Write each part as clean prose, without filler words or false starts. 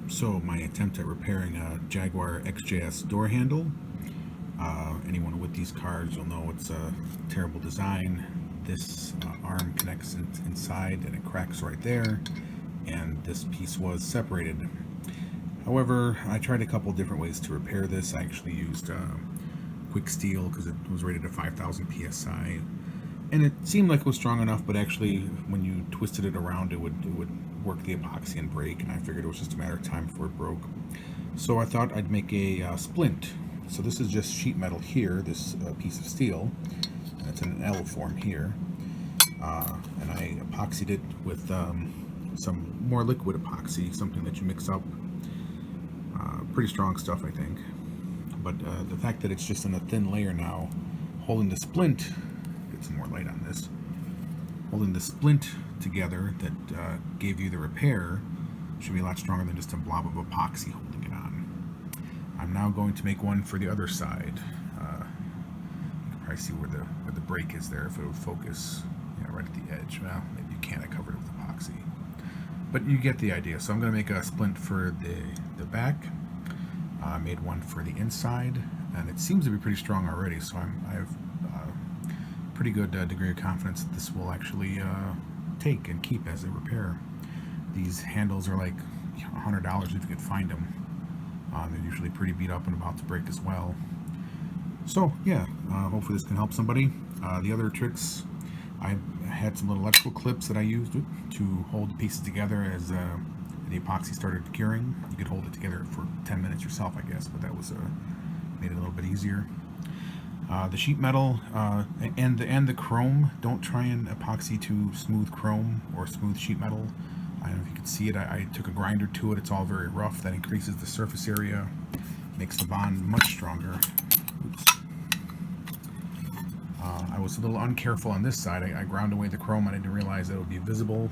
So my attempt at repairing a Jaguar XJS door handle. Anyone with these cars, you'll know it's a terrible design. This arm connects inside and it cracks right there, and this piece was separated. However, I tried a couple different ways to repair this. I actually used quick steel because it was rated at 5,000 psi, and it seemed like it was strong enough, but actually when you twisted it around it would work the epoxy and break, and I figured it was just a matter of time before it broke. So I thought I'd make a splint. So this is just sheet metal here, this piece of steel, and it's in an L form here, and I epoxied it with some more liquid epoxy, something that you mix up. Pretty strong stuff, I think, but the fact that it's just in a thin layer now, holding the splint, get some more light on this, holding the splint together that gave you the repair should be a lot stronger than just a blob of epoxy holding it on. I'm now going to make one for the other side. You can probably see where the break is there if it would focus. Yeah, right at the edge. Well, maybe you can't. I covered it with epoxy, but you get the idea. So I'm going to make a splint for the back. I made one for the inside, and it seems to be pretty strong already. So I have pretty good degree of confidence that this will actually take and keep as a repair. These handles are like $100 if you can find them. They're usually pretty beat up and about to break as well. So yeah, hopefully this can help somebody. The other tricks, I had some little electrical clips that I used to hold the pieces together as the epoxy started curing. You could hold it together for 10 minutes yourself, I guess, but that was made it a little bit easier. The sheet metal and the chrome, don't try and epoxy to smooth chrome or smooth sheet metal. I don't know if you can see it. I took a grinder to it. It's all very rough. That increases the surface area, makes the bond much stronger. Oops. I was a little uncareful on this side. I ground away the chrome. I didn't realize that it would be visible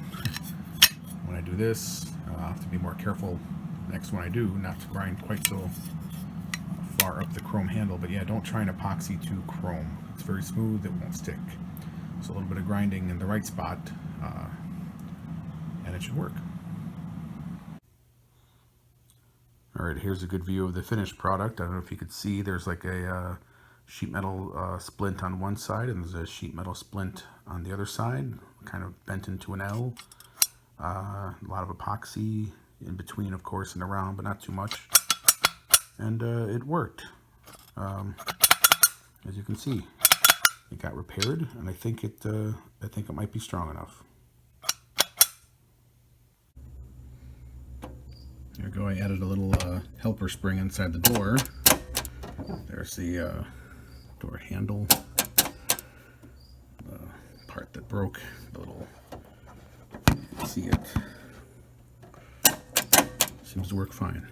when I do this. I'll have to be more careful next one I do, not to grind quite so far up the chrome handle. But yeah, don't try and epoxy to chrome. It's very smooth. It won't stick. So a little bit of grinding in the right spot, and it should work. Alright, here's a good view of the finished product. I don't know if you could see, there's like a sheet metal splint on one side, and there's a sheet metal splint on the other side, kind of bent into an L. A lot of epoxy in between, of course, and around, but not too much. And it worked. As you can see, it got repaired, and I think it might be strong enough. There we go. I added a little helper spring inside the door. There's the door handle, the part that broke, the little, you can see it. Seems to work fine.